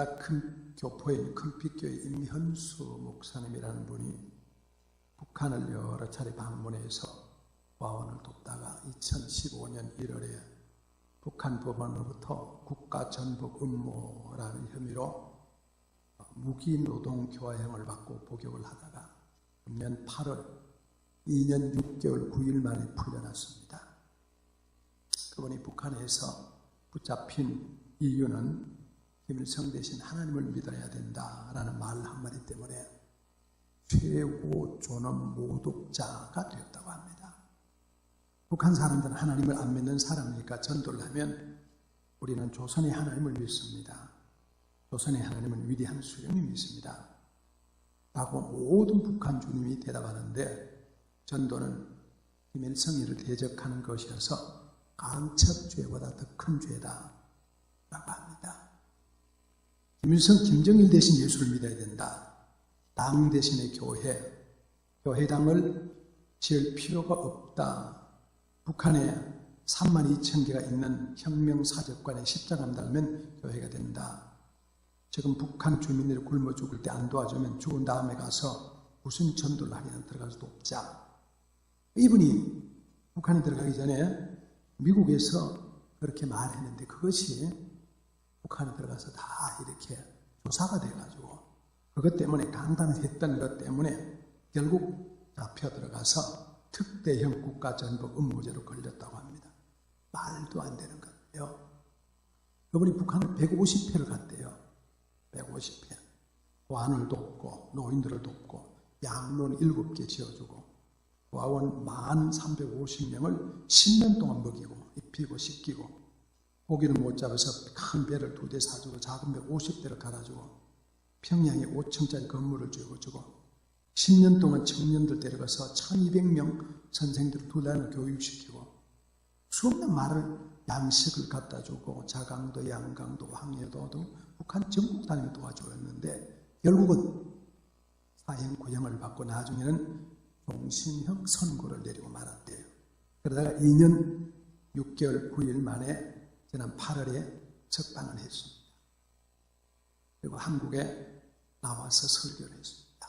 우리나라 큰 교포인 큰빛교회 임현수 목사님이라는 분이 북한을 여러 차례 방문해서 와원을 돕다가 2015년 1월에 북한 법원으로부터 국가전복 음모라는 혐의로 무기노동 교화형을 받고 복역을 하다가 금년 8월 2년 6개월 9일 만에 풀려났습니다. 그분이 북한에서 붙잡힌 이유는 김일성 대신 하나님을 믿어야 된다라는 말 한마디 때문에 최고 존엄 모독자가 되었다고 합니다. 북한 사람들은 하나님을 안 믿는 사람이니까 전도를 하면 우리는 조선의 하나님을 믿습니다. 조선의 하나님은 위대한 수령이 믿습니다. 라고 모든 북한 주님이 대답하는데 전도는 김일성이를 대적하는 것이어서 간첩죄보다 더 큰 죄다 라고 합니다. 김일성, 김정일 대신 예수를 믿어야 된다. 당 대신의 교회, 교회당을 지을 필요가 없다. 북한에 32,000개가 있는 혁명사적관에 십자가 달면 교회가 된다. 지금 북한 주민들이 굶어 죽을 때 안 도와주면 죽은 다음에 가서 무슨 전도를 하기는 들어가서 돕자. 이분이 북한에 들어가기 전에 미국에서 그렇게 말했는데 그것이 북한에 들어가서 다 이렇게 조사가 돼가지고 그것 때문에 강단했던 것 때문에 결국 잡혀 들어가서 특대형 국가전복 음모죄로 걸렸다고 합니다. 말도 안 되는 거예요. 그분이 북한을 150회를 갔대요. 150회. 고아원을 돕고 노인들을 돕고 양로는 7개 지어주고 고아원 1350명을 10년 동안 먹이고 입히고 씻기고 고기를 못 잡아서 큰 배를 2대 사주고 작은 배 50대를 갈아주고 평양에 5층짜리 건물을 주고 10년 동안 청년들 데려가서 1200명 선생들을 2달을 교육시키고 수없는 말을 양식을 갖다 주고 자강도 양강도 황해도도 북한 전국 다니며 도와주었는데 결국은 사형 구형을 받고 나중에는 종신형 선고를 내리고 말았대요. 그러다가 2년 6개월 9일 만에 지난 8월에 석방을 했습니다. 그리고 한국에 나와서 설교를 했습니다.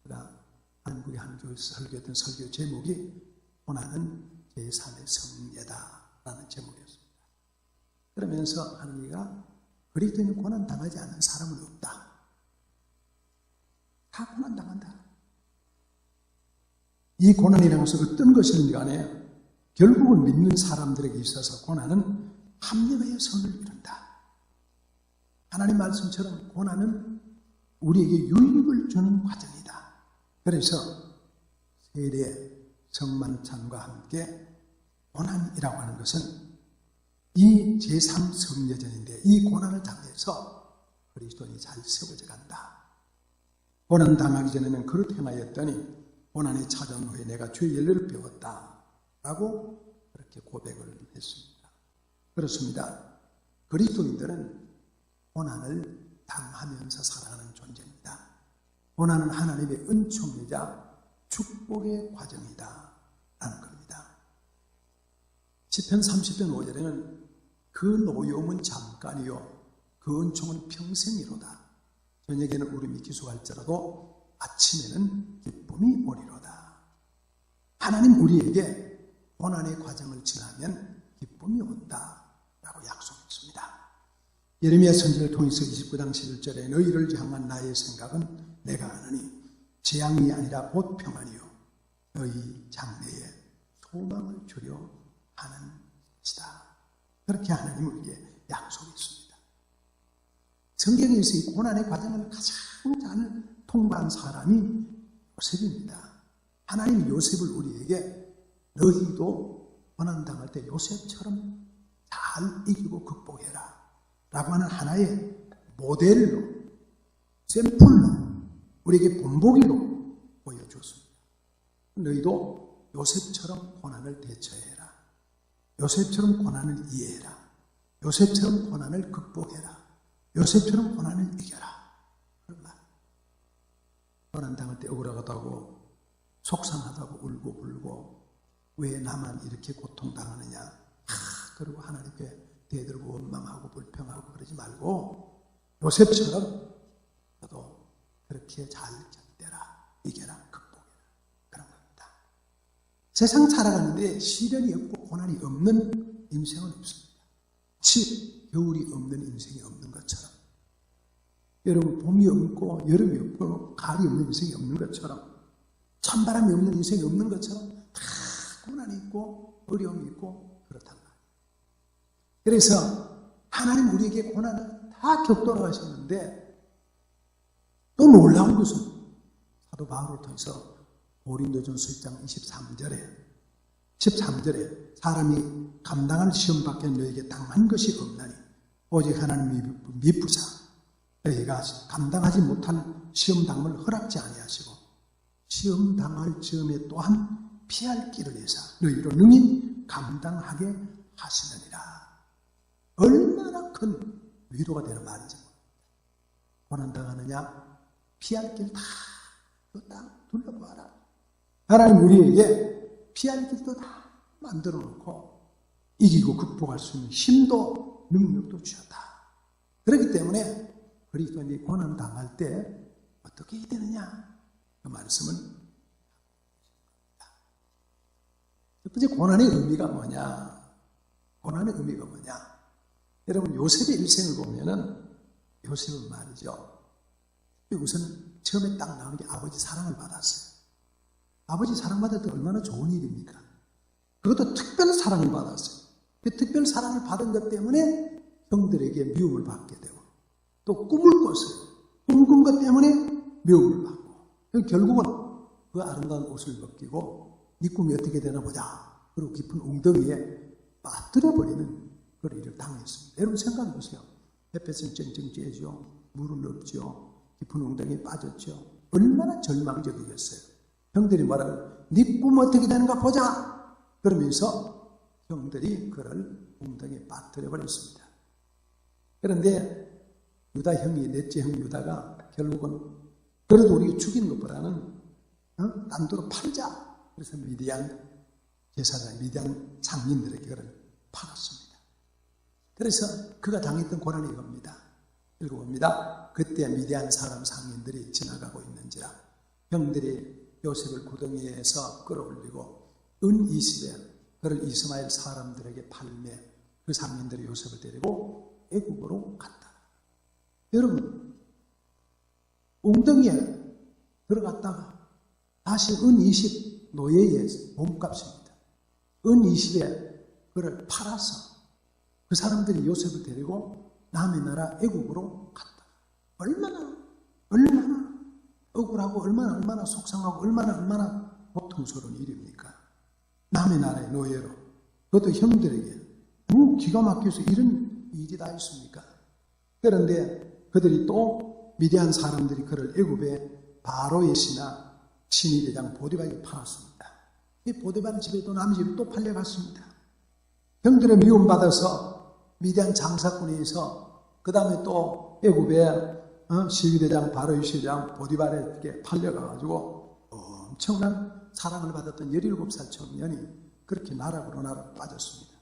그러나 한국의 한 교회에서 설교했던 설교 제목이 고난은 제3의 성례다라는 제목이었습니다. 그러면서 하느니가 그리스도인이 고난 당하지 않는 사람은 없다. 다 고난 당한다. 이 고난이라는 것은 어떤 것이든지 간에 결국은 믿는 사람들에게 있어서 고난은 합리화의 선을 이룬다. 하나님 말씀처럼 고난은 우리에게 유익을 주는 과정이다. 그래서 세례, 성만찬과 함께 고난이라고 하는 것은 이 제3성례전인데 이 고난을 당해서 그리스도인이 잘 세워져 간다. 고난 당하기 전에는 그렇게 행하였더니 고난이 찾아온 후에 내가 주의 열매를 배웠다. 라고 그렇게 고백을 했습니다. 그렇습니다. 그리스도인들은 고난을 당하면서 살아가는 존재입니다. 고난은 하나님의 은총이자 축복의 과정이다 라는 겁니다. 시편 30편 5절에는 그 노여움은 잠깐이요 그 은총은 평생이로다. 저녁에는 울음이 기수할지라도 아침에는 기쁨이 오리로다. 하나님 우리에게 고난의 과정을 지나면 기쁨이 온다 라고 약속했습니다. 예레미야 선지자를 통해서 29장 11절에 너희를 향한 나의 생각은 내가 아느니 재앙이 아니라 곧 평안이요 너희 장래에 소망을 주려 하는 것이다. 그렇게 하나님은 우리에게 약속했습니다. 성경에서 이 고난의 과정을 가장 잘 통과한 사람이 요셉입니다. 하나님이 요셉을 우리에게 너희도 고난당할 때 요셉처럼 잘 이기고 극복해라 라고 하는 하나의 모델로 샘플로 우리에게 본보기로 보여주었습니다. 너희도 요셉처럼 고난을 대처해라. 요셉처럼 고난을 이해해라. 요셉처럼 고난을 극복해라. 요셉처럼 고난을 이겨라. 그런 말. 고난당할 때 억울하다고 속상하다고 울고 불고 왜 나만 이렇게 고통당하느냐. 그리고 하나님께 대들고 원망하고 불평하고 그러지 말고 요셉처럼 너도 그렇게 잘 견뎌라, 이겨라, 극복해라. 그런 겁니다. 세상 살아가는데 시련이 없고 고난이 없는 인생은 없습니다. 즉 겨울이 없는 인생이 없는 것처럼, 여러분 봄이 없고 여름이 없고 가을이 없는 인생이 없는 것처럼, 찬바람이 없는 인생이 없는 것처럼 다 고난이 있고 어려움이 있고 그렇단 말이에요. 그래서 하나님 우리에게 고난을 다 겪도록 하셨는데, 또 놀라운 것은 사도 바울을 통해서 고린도전서 1장 13절에 사람이 감당할 시험 밖에 너에게 당한 것이 없나니 오직 하나님이 미쁘사 너희가 감당하지 못한 시험 당을 허락지 아니하시고 시험 당할 즈음에 또한 피할 길을 내사 너희로 능히 감당하게 하시느니라. 얼마나 큰 위로가 되는 말인지 모릅니다. 고난당하느냐? 피할 길 다 둘러봐라. 하나님 우리에게 피할 길도 다 만들어 놓고 이기고 극복할 수 있는 힘도 능력도 주셨다. 그렇기 때문에 그리스도인이 고난 당할 때 어떻게 해야 되느냐? 그 말씀은 첫 번째, 고난의 의미가 뭐냐? 고난의 의미가 뭐냐? 여러분 요셉의 일생을 보면은 요셉은 말이죠. 우선 처음에 딱 나오는 게 아버지 사랑을 받았어요. 아버지 사랑받을 때 얼마나 좋은 일입니까? 그것도 특별 사랑을 받았어요. 그 특별 사랑을 받은 것 때문에 형들에게 미움을 받게 되고, 또 꿈을 꿨어요. 꿈꾼 것 때문에 미움을 받고, 결국은 그 아름다운 옷을 벗기고 네 꿈이 어떻게 되나 보자, 그리고 깊은 웅덩이에 빠뜨려버리는 그런 일을 당했습니다. 여러분 생각해 보세요. 햇볕은 쨍쨍 쬐죠. 물은 없죠. 깊은 웅덩이에 빠졌죠. 얼마나 절망적이겠어요. 형들이 말하면 네 꿈 어떻게 되는가 보자 그러면서 형들이 그를 웅덩이에 빠뜨려버렸습니다. 그런데 유다 형이, 넷째 형 유다가 결국은 그래도 우리가 죽이는 것보다는 남도로 팔자. 그래서 미디안 제사장, 미디안 장인들에게 그를 팔았습니다. 그래서 그가 당했던 고난이 이겁니다. 읽어봅니다. 그때 미디안 사람 상인들이 지나가고 있는지라 형들이 요셉을 구덩이에서 끌어올리고 은 20에 그를 이스마엘 사람들에게 팔매 그 상인들이 요셉을 데리고 애국으로 갔다. 여러분 웅덩이에 들어갔다가 다시 은 20 노예의 몸값입니다. 은 20에 그를 팔아서 그 사람들이 요셉을 데리고 남의 나라 애국으로 갔다. 얼마나 억울하고 얼마나 속상하고 얼마나 고통스러운 일입니까? 남의 나라의 노예로, 그것도 형들에게 기가 막혀서 이런 일이 다 있습니까? 그런데 그들이 또 미디안 사람들이 그를 애굽의 바로의 신이 대장 보디발에게 팔았습니다. 이 보디발 집에 또 남의 집에 또 팔려갔습니다. 형들의 미움받아서 미디안 장사꾼에서 그 다음에 또 애굽의 시위대장 바로의 시장 보디발에게 팔려가가지고 엄청난 사랑을 받았던 17살 청년이 그렇게 나락으로 빠졌습니다.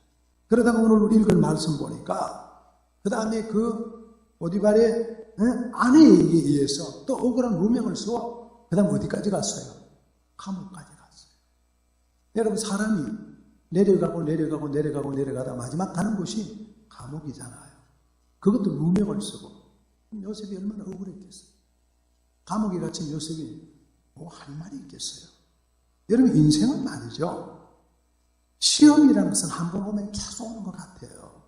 그러다가 오늘 읽을 말씀 보니까 그 다음에 그 보디발의 아내에게 의해서 또 억울한 누명을 쓰고 그 다음 어디까지 갔어요? 감옥까지 갔어요. 여러분 사람이 내려가다 마지막 가는 곳이 감옥이잖아요. 그것도 누명을 쓰고 요셉이 얼마나 억울했겠어요. 감옥에 갇힌 요셉이 뭐 할 말이 있겠어요. 여러분 인생은 말이죠. 시험이라는 것은 한 번 오면 계속 오는 것 같아요.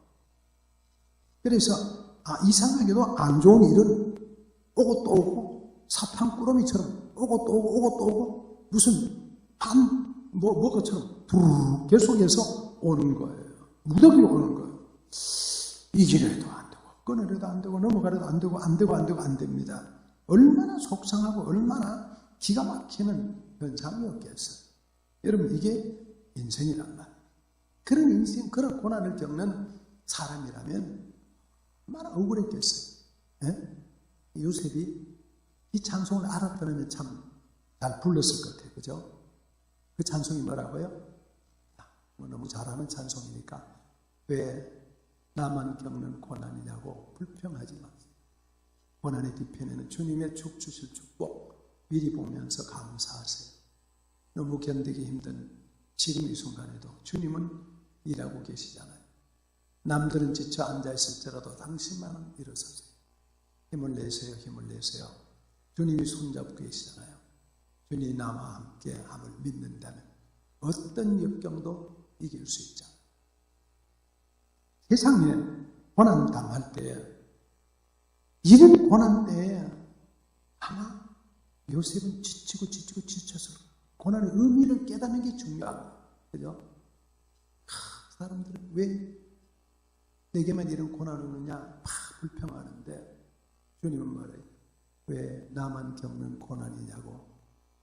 그래서 이상하게도 안 좋은 일은 오고 또 오고 사탕꾸러미처럼 오고 또 오고 무슨 것처럼 부르르 계속해서 오는 거예요. 무더기로 오는 거예요. 이기려도 안 되고 끊으려도 안 되고 넘어가려도 안 됩니다. 얼마나 속상하고 얼마나 기가 막히는 현상이었겠어요. 여러분 이게 인생이란 말. 그런 인생, 그런 고난을 겪는 사람이라면 얼마나 억울했겠어요. 요셉이 이 찬송을 알았더라면 참 잘 불렀을 것 같아요. 그죠? 그 찬송이 뭐라고요? 너무 잘하는 찬송이니까 왜 나만 겪는 고난이냐고 불평하지 마세요. 고난의 뒤편에는 주님의 죽 주실 축복 미리 보면서 감사하세요. 너무 견디기 힘든 지금 이 순간에도 주님은 일하고 계시잖아요. 남들은 지쳐 앉아있을지라도 당신만은 일어서세요. 힘을 내세요. 힘을 내세요. 주님이 손잡고 계시잖아요. 주님이 나와 함께 함을 믿는다면 어떤 역경도 이길 수 있잖아요. 세상에 고난 당할 때에, 이런 고난 때에 아마 요셉은 지쳐서 고난의 의미를 깨닫는 게 중요하고, 그죠? 사람들은 왜 내게만 이런 고난이 오느냐 막 불평하는데 주님은 말해요. 왜 나만 겪는 고난이냐고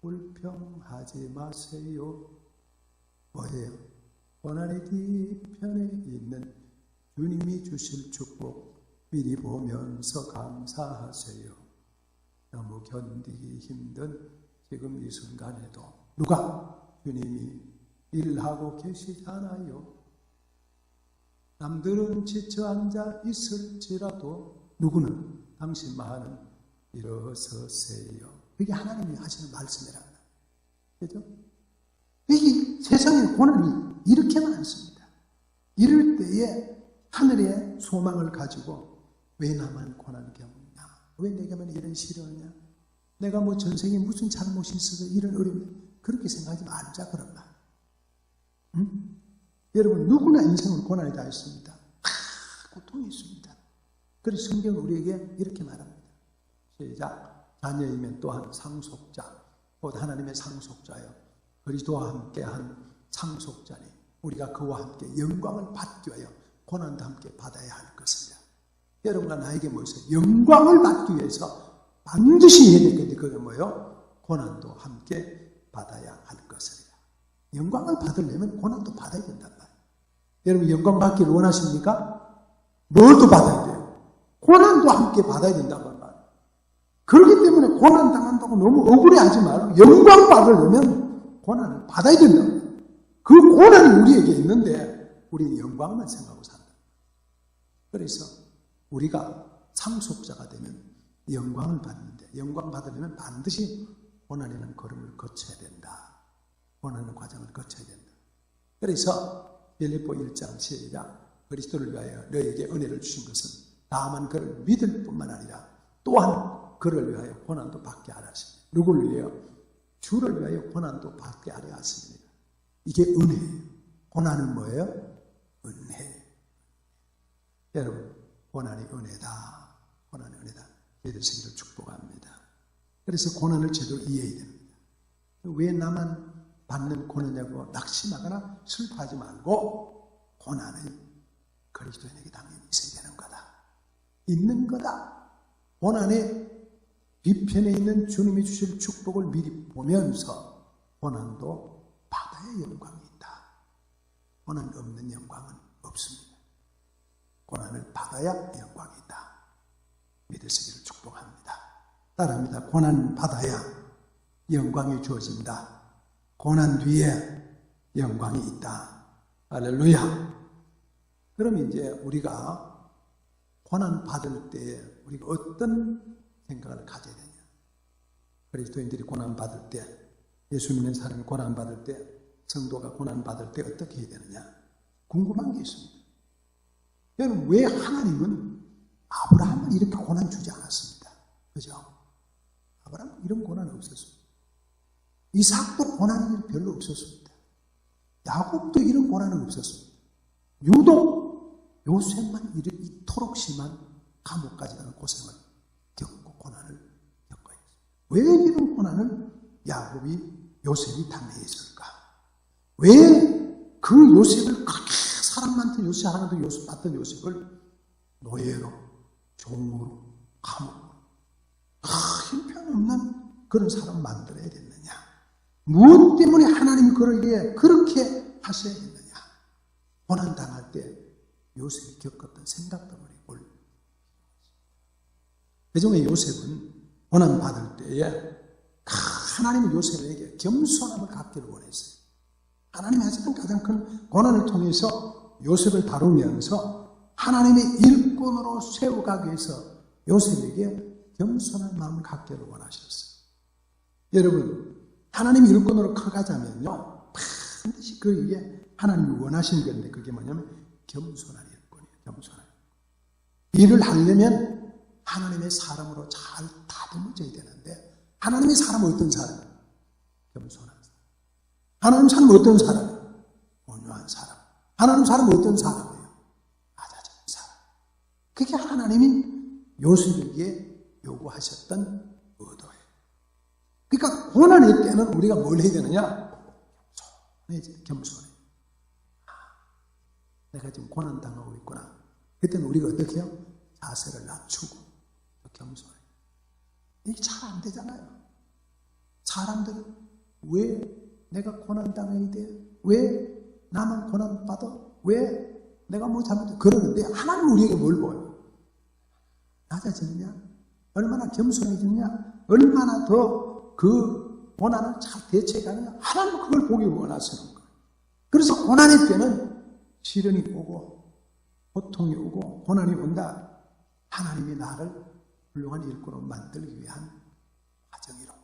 불평하지 마세요. 뭐예요? 고난의 뒤편에 있는 주님이 주실 축복 미리 보면서 감사하세요. 너무 견디기 힘든 지금 이 순간에도 누가? 주님이 일하고 계시잖아요. 남들은 지쳐 앉아 있을지라도 누구는 당신만은 일어서세요. 그게 하나님이 하시는 말씀이라는 거예요. 그죠? 이 세상에 고난이 이렇게 많습니다. 이럴 때에 하늘의 소망을 가지고 왜 나만 고난을 겪느냐? 왜 내게만 이런 시련이냐? 내가 뭐 전생에 무슨 잘못이 있어서 이런 어려움, 그렇게 생각하지 말자 그런 말. 응? 여러분 누구나 인생은 고난이 다 있습니다. 고통이 있습니다. 그래서 성경은 우리에게 이렇게 말합니다. 시작. 자녀이면 또한 상속자, 곧 하나님의 상속자요 그리스도와 함께한 상속자니 우리가 그와 함께 영광을 받기 위하여 고난도 함께 받아야 할 것입니다. 여러분과 나에게 뭐였어요? 영광을 받기 위해서 반드시 해야 될 건데 그게 뭐예요? 고난도 함께 받아야 할 것입니다. 영광을 받으려면 고난도 받아야 된단 말이에요. 여러분 영광 받기를 원하십니까? 뭘도 받아야 돼요? 고난도 함께 받아야 된다고 말이에요. 그렇기 때문에 고난 당한다고 너무 억울해하지 말고 영광 받으려면 고난을 받아야 된다고. 그 고난이 우리에게 있는데 우리는 영광만 생각하고 산다. 그래서 우리가 상속자가 되면 영광을 받는데 영광 받으려면 반드시 고난이라는 걸음을 거쳐야 된다. 고난의 과정을 거쳐야 된다. 그래서 빌립보 1장 시작. 그리스도를 위하여 너에게 은혜를 주신 것은 다만 그를 믿을 뿐만 아니라 또한 그를 위하여 고난도 받게 하라 하십니다. 누구를 위하여? 주를 위하여 고난도 받게 하려 하십니다. 이게 은혜예요. 고난은 뭐예요? 은혜. 여러분 고난이 은혜다. 고난이 은혜다. 믿으시기를 축복합니다. 그래서 고난을 제대로 이해해야 됩니다. 왜 나만 받는 고난이냐고 낙심하거나 슬퍼하지 말고 고난은 그리스도인에게 당연히 있어야 되는 거다. 있는 거다. 고난의 뒤편에 있는 주님이 주실 축복을 미리 보면서 고난도 받아야 영광이 있다. 고난 없는 영광은 없습니다. 고난을 받아야 영광이 있다. 믿으시기를 축복합니다. 따라합니다. 고난 받아야 영광이 주어진다. 고난 뒤에 영광이 있다. 할렐루야. 그럼 이제 우리가 고난 받을 때 우리가 어떤 생각을 가져야 되냐? 그리스도인들이 고난 받을 때, 예수 믿는 사람이 고난 받을 때, 성도가 고난 받을 때 어떻게 해야 되느냐? 궁금한 게 있습니다. 여러분 왜 하나님은 아브라함을 이렇게 고난 주지 않았습니다. 그죠? 아브라함은 이런 고난 없었습니다. 이삭도 고난이 별로 없었습니다. 야곱도 이런 고난은 없었습니다. 유독 요셉만 이토록 심한 감옥까지 가는 고생을 겪고 고난을 겪어야 했어요. 왜 이런 고난을 야곱이 요셉이 당해했을까? 왜 그 요셉을 그렇게 사람 많던 요셉, 사랑하던 요셉, 봤던 요셉을 노예로, 종으로, 감옥으로 형편없는 그런 사람 만들어야 됐느냐? 무엇 때문에 하나님이 그러기에 그렇게 하셔야 했느냐? 고난 당할 때 요셉이 겪었던 생각들을 올. 그중에 요셉은 고난 받을 때에 하나님은 요셉에게 겸손함을 갖기를 원했어요. 하나님이 하시는 가장 큰 고난을 통해서 요셉을 다루면서 하나님의 일꾼으로 세워가기 위해서 요셉에게 겸손한 마음을 갖기를 원하셨어요. 여러분, 하나님의 일꾼으로 커가자면요, 반드시 그 위에 하나님이 원하시는 건데, 그게 뭐냐면 겸손한 일꾼이에요. 겸손한 일을 하려면 하나님의 사람으로 잘 다듬어져야 되는데, 하나님의 사람은 어떤 사람이에요? 겸손한 사람. 하나님 사람은 어떤 사람이에요? 온유한 사람. 하나님 사람은 어떤 사람이에요? 낮아진 사람. 그게 하나님이 요셉에게 요구하셨던 의도예요. 그러니까 고난일 때는 우리가 뭘 해야 되느냐? 겸손해. 내가 지금 고난당하고 있구나. 그때는 우리가 어떻게 해요? 자세를 낮추고 겸손해. 이게 잘 안 되잖아요. 사람들은 왜 내가 고난당해야 돼? 왜 나만 고난받아? 왜 내가 뭐 잘못해? 그러는데 하나님 우리에게 뭘 보여요? 낮아지느냐? 얼마나 겸손해지느냐? 얼마나 더 그 고난을 잘 대처해가느냐? 하나님은 그걸 보기 원하시는 거예요. 그래서 고난의 때는 시련이 오고 고통이 오고 고난이 온다. 하나님이 나를 훌륭한 일꾼으로 만들기 위한 과정이라고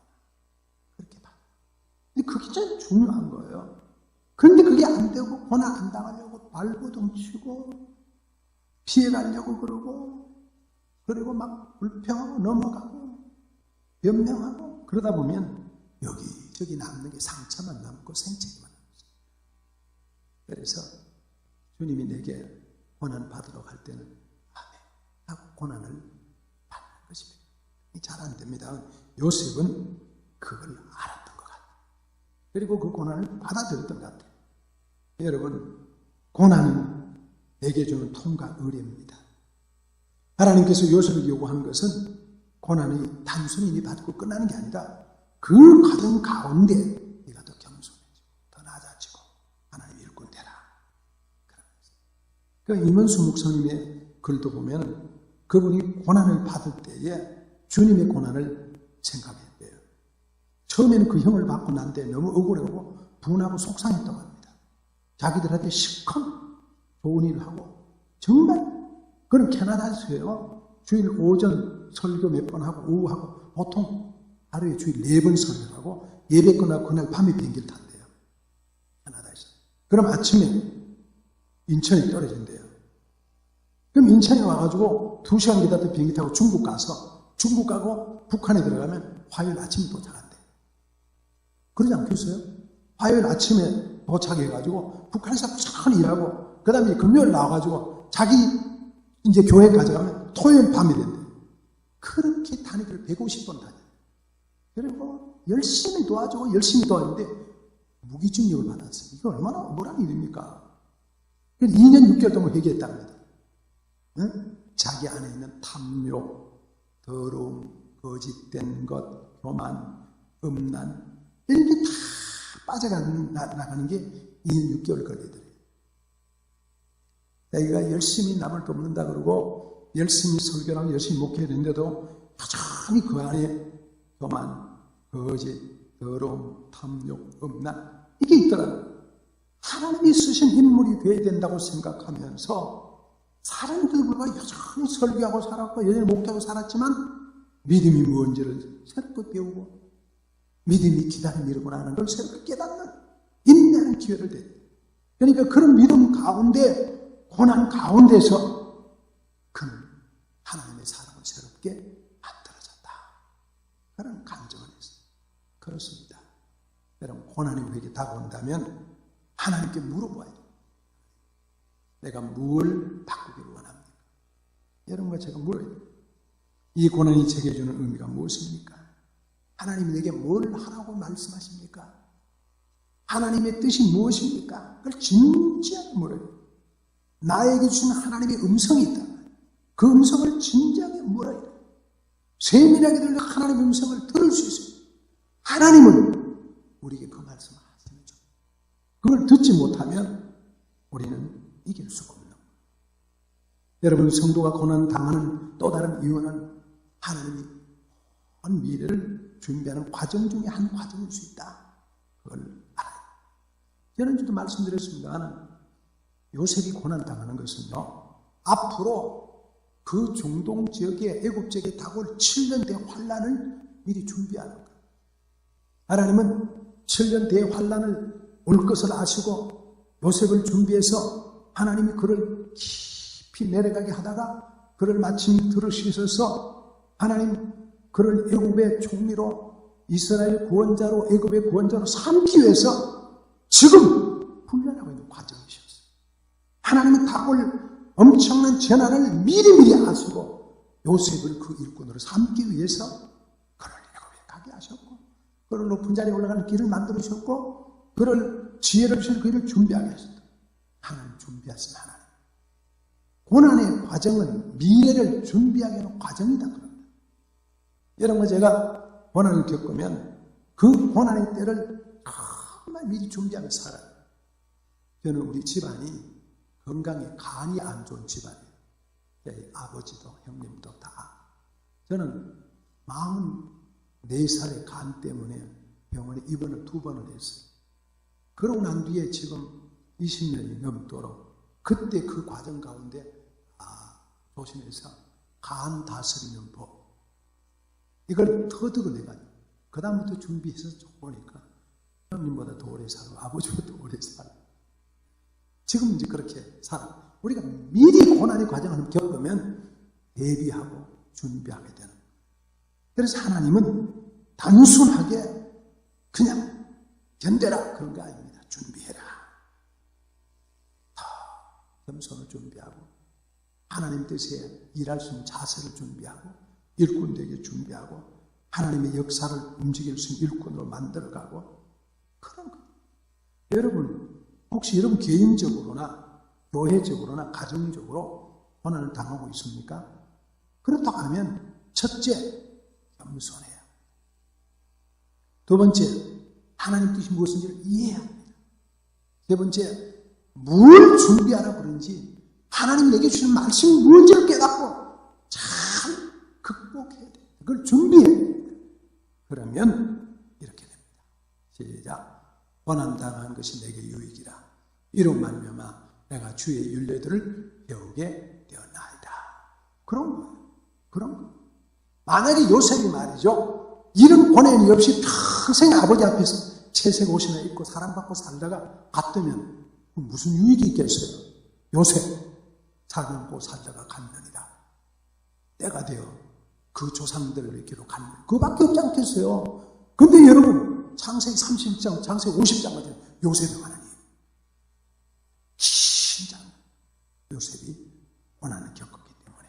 그렇게 봐요. 근데 그게 제일 중요한 거예요. 그런데 그게 안 되고 고난 안 당하려고 발버둥 치고 피해가려고 그리고 막 불평하고 넘어가고 변명하고 그러다 보면 여기저기 남는 게 상처만 남고 생채기만 남죠. 그래서 주님이 내게 고난 받으러 갈 때는 아멘 하고 고난을 받는 것입니다. 잘 안 됩니다. 요셉은 그걸 알았던 것 같아요. 그리고 그 고난을 받아들였던 것 같아요. 여러분, 고난은 내게 주는 통과 의뢰입니다. 하나님께서 요셉에게 요구한 것은 고난이 단순히 받고 끝나는 게 아니라 그 과정 가운데 네가 더 겸손해지고 더 낮아지고 하나님 일꾼 되라. 그러니까 임원수 목사님의 글도 보면 그분이 고난을 받을 때에 주님의 고난을 생각했대요. 처음에는 그 형을 받고 난 뒤에 너무 억울하고 분하고 속상했다고 합니다. 자기들한테 실컷 좋은 일을 하고 정말 그럼 캐나다에서요. 주일 오전 설교 몇 번 하고 오후 하고 보통 하루에 주일 4번 설교를 하고 예배 끝나고 그날 밤에 비행기를 탄대요. 캐나다에서. 그럼 아침에 인천에 떨어진대요. 그럼 인천에 와가지고 2시간 기다렸다 비행기 타고 중국 가고 북한에 들어가면 화요일 아침에 도착한대요. 그러지 않겠어요? 화요일 아침에 도착해가지고 북한에서 천천히 일하고 그 다음에 금요일 나와가지고 자기 이제 교회 가져가면 토요일 밤이 된대요. 그렇게 다니기를 150번 다녀요. 그리고 열심히 도와주고 열심히 도와주는데 무기징역을 받았어요. 이거 얼마나 억울한 일입니까? 2년 6개월 동안 회개했답니다. 응? 자기 안에 있는 탐욕, 더러움, 거짓된 것, 교만, 음란 이런 게 다 빠져나가는 게 2년 6개월 걸리더래요. 자기가 열심히 남을 돕는다 그러고 열심히 설교하고 열심히 목회했는데도 여전히 그 안에 교만, 거짓, 더러움, 탐욕, 음란 이게 있더라고요. 하나님이 쓰신 인물이 되어야 된다고 생각하면서 사람들과 여전히 설교하고 살았고 여전히 목회하고 살았지만 믿음이 뭔지를 새롭게 배우고 믿음이 기다림 이루고 하는 걸 새롭게 깨닫는 인내하는 기회를 드려요. 그러니까 그런 믿음 가운데 고난 가운데서 그는 하나님의 사람을 새롭게 만들어졌다. 그런 간증을 했어요. 그렇습니다. 여러분 고난이 우리에게 다가온다면 하나님께 물어봐야 돼요. 내가 뭘 바꾸기를 원합니까? 여러분과 제가 물어야 돼요. 이 고난이 제게 주는 의미가 무엇입니까? 하나님이 내게 뭘 하라고 말씀하십니까? 하나님의 뜻이 무엇입니까? 그걸 진지하게 물어야 돼요. 나에게 주신 하나님의 음성이 있다. 그 음성을 진지하게 물어야 돼요. 세밀하게 들려 하나님의 음성을 들을 수 있어요. 하나님은 우리에게 그 말씀을 하시는 중. 그걸 듣지 못하면 우리는 이길 수가 없는 거예요. 여러분 성도가 고난 당하는 또 다른 이유는 하나님이 미래를 준비하는 과정 중에 한 과정일 수 있다. 그걸 알아요. 지난주도 말씀드렸습니다만 요셉이 고난 당하는 것은요. 앞으로 그 중동 지역에 애굽 지역에 다가올 7년 대 환란을 미리 준비하는 거예요. 하나님은 7년 대 환란을 올 것을 아시고 요셉을 준비해서 하나님이 그를 깊이 내려가게 하다가 그를 마침 들으시셔서 하나님 그를 애굽의 총리로 이스라엘 구원자로 애굽의 구원자로 삼기 위해서 지금 훈련하고 있는 과정이셨어요. 하나님은 다가올 엄청난 재난을 미리미리 아시고 요셉을 그 일꾼으로 삼기 위해서 그를 애굽에 가게 하셨고 그를 높은 자리에 올라가는 길을 만들으셨고 그를 지혜를 주셔서 그 일을 준비하게 하셨다. 하나님 준비하신 하나님. 고난의 과정은 미래를 준비하게 하는 과정이다. 여러분 제가 고난을 겪으면 그 고난의 때를 정말 미리 준비하면서 살아요. 저는 우리 집안이 건강에 간이 안 좋은 집안이에요. 아버지도 형님도 다. 저는 44살의 간 때문에 병원에 입원을 2번을 했어요. 그러고 난 뒤에 지금 20년이 넘도록 그때 그 과정 가운데 조심해서 간 다스리는 법 이걸 터득을 해가지고 그 다음부터 준비해서 보니까 형님보다 더 오래 살고 아버지보다 더 오래 살고 지금 이제 그렇게 살아. 우리가 미리 고난의 과정을 겪으면 대비하고 준비하게 되는 거예요. 그래서 하나님은 단순하게 그냥 견뎌라 그런 거 아닙니다. 준비해라. 더 겸손을 준비하고 하나님 뜻에 일할 수 있는 자세를 준비하고 일꾼 되게 준비하고 하나님의 역사를 움직일 수 있는 일꾼으로 만들어가고 그런 거예요. 여러분 혹시 여러분 개인적으로나 교회적으로나 가정적으로 고난을 당하고 있습니까? 그렇다고 하면 첫째, 겸손해요. 두 번째, 하나님 뜻이 무엇인지를 이해해야 합니다. 세 번째, 뭘 준비하라고 그런지 하나님이 내게 주신 말씀이 무엇인지를 깨닫고 잘 극복해야 돼요. 그걸 준비해야 돼요. 그러면 이렇게 됩니다. 시작. 고난당한 것이 내게 유익이라. 이로 말미암아 내가 주의 윤례들을 배우게 되었나이다. 그런 거예요. 그런 거. 만약에 요셉이 말이죠. 이런 고난이 없이 평생 아버지 앞에서 채색 옷이나 입고 사랑받고 살다가 갔다면 무슨 유익이 있겠어요? 요셉 사랑받고 살다가 갔느니라. 때가 되어 그 조상들을 기록하는 그밖에 없지 않겠어요? 근데 여러분 창세기 30장, 창세기 50장 같은 요셉의 하나님 신장 요셉이 고난을 겪었기 때문에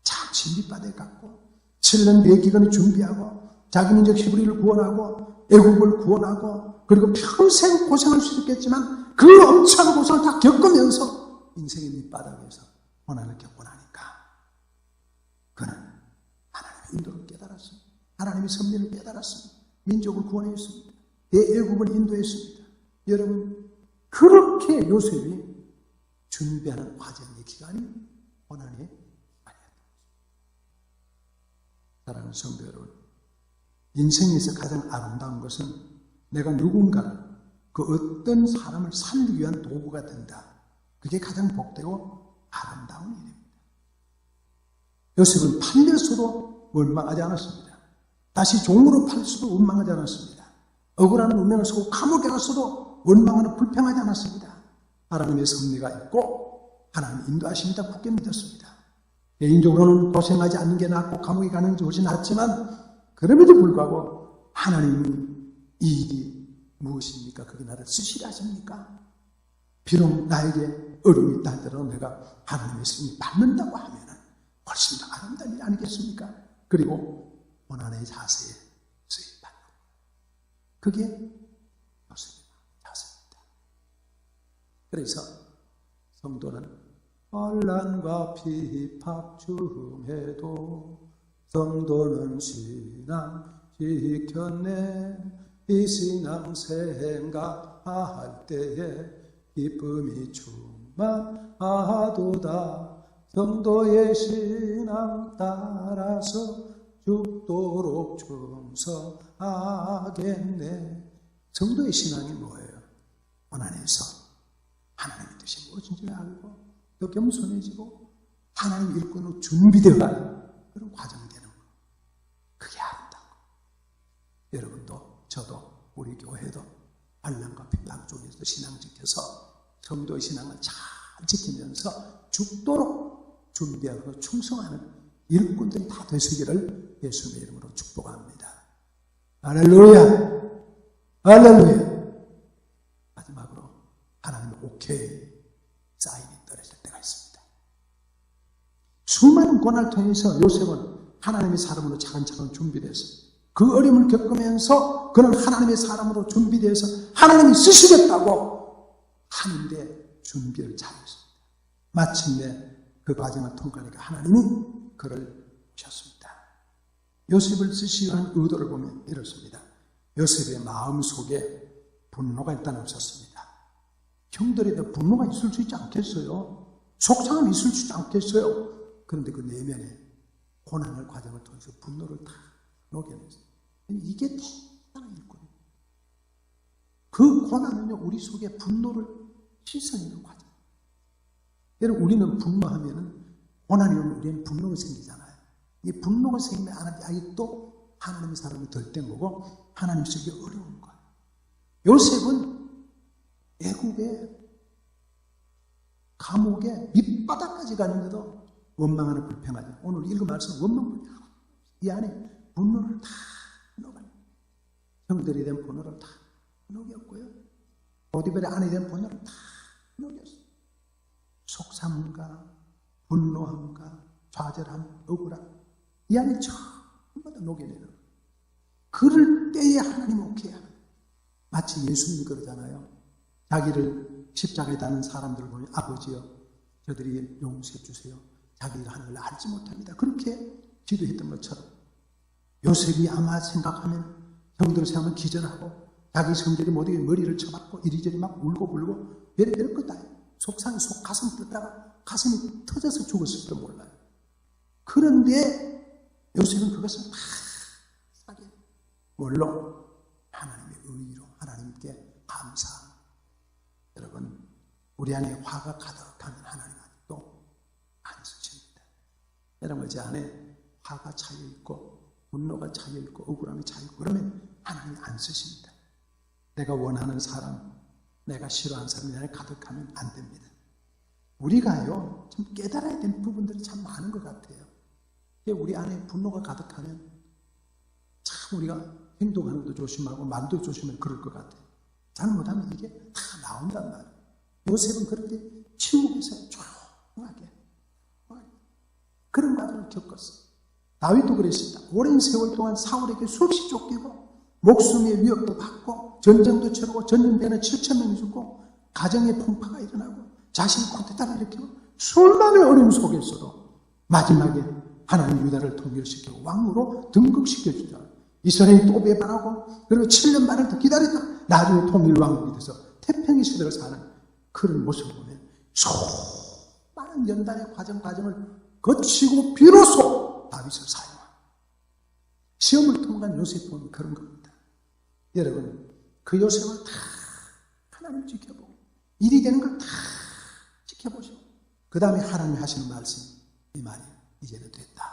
참 진리바다에 갔고 7년 뒤의 기간을 준비하고 자기 민족 히브리를 구원하고 애국을 구원하고 그리고 평생 고생할 수 있겠지만 그 엄청난 고생을 다 겪으면서 인생의 밑바닥에서 고난을 겪고 나니까 그는 하나님의 인도를 깨달았습니다. 하나님의 섭리를 깨달았습니다. 민족을 구원했습니다. 대애국을 인도했습니다. 여러분 그렇게 요셉이 준비하는 과정의 기간이 고난의 기간이었다. 사랑하는 성도 여러분, 인생에서 가장 아름다운 것은 내가 누군가를 그 어떤 사람을 살리기 위한 도구가 된다. 그게 가장 복되고 아름다운 일입니다. 요셉은 팔렸어도 원망하지 않았습니다. 다시 종으로 팔렸어도 원망하지 않았습니다. 억울한 운명을 쓰고 감옥에 갔어도 원망하는 불평하지 않았습니다. 하나님의 섭리가 있고 하나님의 인도하심이다 굳게 믿었습니다. 개인적으로는 고생하지 않는 게 낫고 감옥에 가는 게 훨씬 낫지만 그럼에도 불구하고 하나님은 이 일이 무엇입니까? 그게 나를 쓰시라 하십니까? 비록 나에게 어려움이 있다 하더라도 내가 하나님의 섭리 받는다고 하면 훨씬 더 아름다운 일 아니겠습니까? 그리고 고난의 자세에 쓰임받는 그게 요셉의 자세입니다. 그래서 성도는 환난과 비박 중에도 성도는 신앙 지켰네. 이 신앙 생각할 때에 기쁨이 충만하도다. 성도의 신앙 따라서 죽도록 충성하겠네. 성도의 신앙이 뭐예요? 고난에서 하나님의 뜻이 무엇인지 알고 더 겸손해지고 하나님 일꾼으로 준비되어가는 그런 과정이 되는 거예요. 그게 아름다운 거예요. 여러분도 저도 우리 교회도 환난과 핍박 속에서 신앙 지켜서 성도의 신앙을 잘 지키면서 죽도록 준비하고 충성하는 일꾼들이 다 되시기를 예수님의 이름으로 축복합니다. 할렐루야! 할렐루야! 마지막으로 하나님의 오케이 사인이 떨어질 때가 있습니다. 수많은 고난을 통해서 요셉은 하나님의 사람으로 차근차근 준비돼서 그 어려움을 겪으면서 그는 하나님의 사람으로 준비돼서 하나님이 쓰시겠다고 하는데 준비를 잘했습니다. 마침내 그 과정을 통과하니까 하나님이 그를 주셨습니다. 요셉을 쓰시려는 의도를 보면 이렇습니다. 요셉의 마음속에 분노가 일단 없었습니다. 형들에 대한 분노가 있을 수 있지 않겠어요? 속상함이 있을 수 있지 않겠어요? 그런데 그 내면에 고난의 과정을 통해서 분노를 다 녹여냈어요. 이게 대단한 일꾼이에요. 그 고난은요, 우리 속에 분노를 씻어내는 과정. 여러분, 우리는 분노하면은, 고난이 오면 우리는 분노가 생기잖아요. 이 분노가 생기면 아직도 하나님의 사람이 덜 된 거고, 하나님 쓰기 어려운 거예요. 요셉은 애국의 감옥에 밑바닥까지 가는데도 원망하는 불평하죠. 오늘 읽은 말씀 원망 불평하고 이 안에 분노를 다 녹아요. 형들에 대한 분노를 다 녹였고요. 보디벨의 아내에 대한 분노를 다 녹였어요. 속상함과 분노함과 좌절함, 억울함 이 안에 전부 다 녹여내는 거예요. 그럴 때에 하나님 오케이 하는 거예요. 마치 예수님이 그러잖아요. 자기를 십자가에 다는 사람들을 보면 아버지여 저들이 용서해 주세요. 자기가 하는 걸 알지 못합니다. 그렇게 기도했던 것처럼 요셉이 아마 생각하면 형들을 생각하면 기절하고 자기 성질이 모두에 머리를 쳐박고 이리저리 막 울고 별의별 것 다 해요. 속상해 속 가슴 뜯다가 가슴이 터져서 죽었을지도 몰라요. 그런데 요셉은 그것을 다 싸게 뭘로? 하나님의 의로 하나님께 감사합니다. 여러분 우리 안에 화가 가득하면 하나님 아직도 안 쓰십니다. 여러분 제 안에 화가 차여있고 분노가 차여있고 억울함이 차여있고 그러면 하나님이 안 쓰십니다. 내가 원하는 사람, 내가 싫어하는 사람이 내 안에 가득하면 안 됩니다. 우리가요 좀 깨달아야 되는 부분들이 참 많은 것 같아요. 우리 안에 분노가 가득하면 참 우리가 행동하는 것도 조심하고 말도 조심하면 그럴 것 같아요. 잘못하면 이게 다 나온단 말이에요. 요셉은 그렇게 치우면서 조용하게 그런 과정을 겪었어요. 다윗도 그랬습니다. 오랜 세월 동안 사울에게 수없이 쫓기고 목숨의 위협도 받고 전쟁도 치르고 전염되는 7,000명이 죽고 가정의 풍파가 일어나고 자신이 쿠데타를 일으키고 수많은 어려움 속에서도 마지막에 하나님 유다를 통일시키고 왕으로 등극시켜주자. 이스라엘이 또 배반하고 그리고 7년 반을 더 기다렸다. 나중에 통일왕국이 돼서 태평의 시대를 사는 그런 모습을 보면 수많은 연단의 과정을 거치고 비로소 다윗을 사용한 시험을 통한 요셉은 그런 겁니다. 여러분 그 요셉을 다 하나님 지켜보고 일이 되는 걸 다 지켜보시고 그 다음에 하나님이 하시는 말씀 이 말이 이제는 됐다.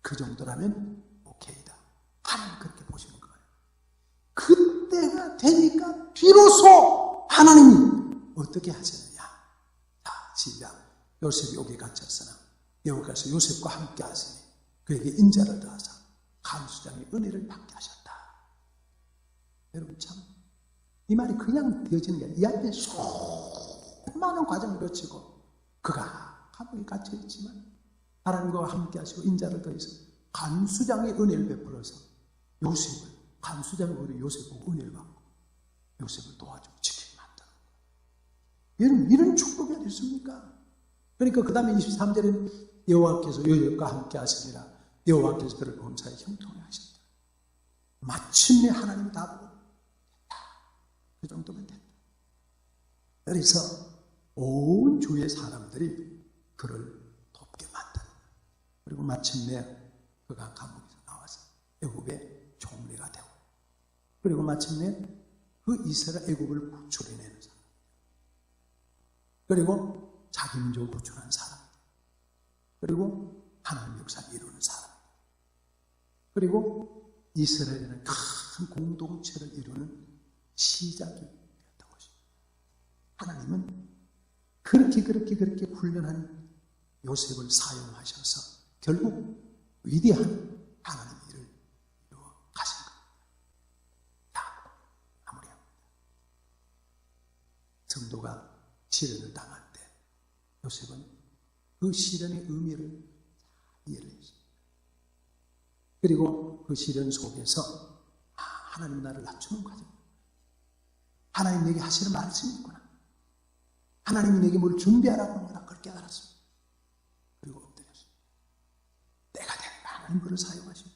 그 정도라면 오케이다. 하나님 그렇게 보시는 거예요. 그때가 되니까 비로소 하나님이 어떻게 하시느냐. 자, 시작. 요셉이 옥에 갇혔으나 여호와께서 요셉과 함께 하시니 그에게 인자를 더하사 간수장의 은혜를 받게 하셨다. 여러분 참 이 말이 그냥 되어지는 게 아니라 이 앞에 수많은 과정을 거치고 그가 감옥에 갇혀있지만 하나님과 함께 하시고 인자를 더해서 간수장의 은혜를 베풀어서 요셉을 간수장의 은혜 요셉 보고 은혜를 받고 요셉을 도와주고 지키게 만드는 거예요. 여러분 이런 축복이 어디 있습니까? 그러니까 그 다음에 23절에는 여호와께서 요셉과 함께 하시니라 여호와께서 그를 범사에 형통하게 하셨다. 마침내 하나님이 다 보고 됐다. 그 정도면 됐다. 그래서 온 주의 사람들이 그를 돕게 만든다. 그리고 마침내 그가 감옥에서 나와서 애굽의 총리가 되고 그리고 마침내 그 이스라엘 애굽을 구출해내는 사람 그리고 자기 민족을 구출하는 사람 그리고 하나님 역사를 이루는 사람. 그리고 이스라엘에는 큰 공동체를 이루는 시작이 되었던 것입니다. 하나님은 그렇게 훈련한 요셉을 사용하셔서 결국 위대한 하나님의 일을 이루어 가신 겁니다. 다 마무리합니다. 성도가 시련을 당할 때 요셉은 그 시련의 의미를 이해를 했습니다. 그리고 그 시련 속에서 하나님 나를 낮추는 과정, 하나님 내게 하시는 말씀이 있구나, 하나님이 내게 뭘 준비하라고 하는 거나 그걸 깨달았습니다. 그리고 엎드렸습니다. 내가 되는 하나님 그를 사용하시고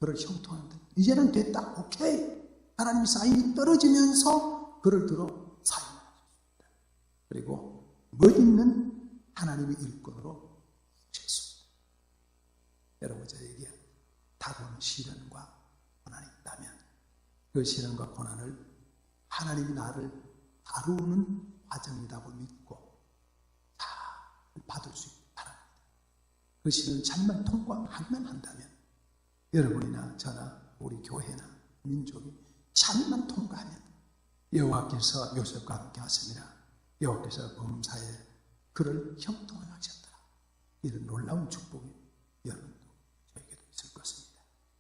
그를 형통하는데 이제는 됐다, 오케이, 하나님의 사인이 떨어지면서 그를 들어 사용하셨습니다. 그리고 멋있는 하나님의 일꾼으로 됐습니다. 여러분, 저에게 다가오는 시련과 고난이 있다면 그 시련과 고난을 하나님이 나를 다루는 과정이라고 믿고 다 받을 수 있기 바랍니다. 그 시련을 잘만 통과하면 한다면 여러분이나 저나 우리 교회나 민족이 잘만 통과하면 여호와께서 요셉과 함께 하십니다. 여호와께서 범사에 그를 형통하게 하셨더라. 이런 놀라운 축복이 여러분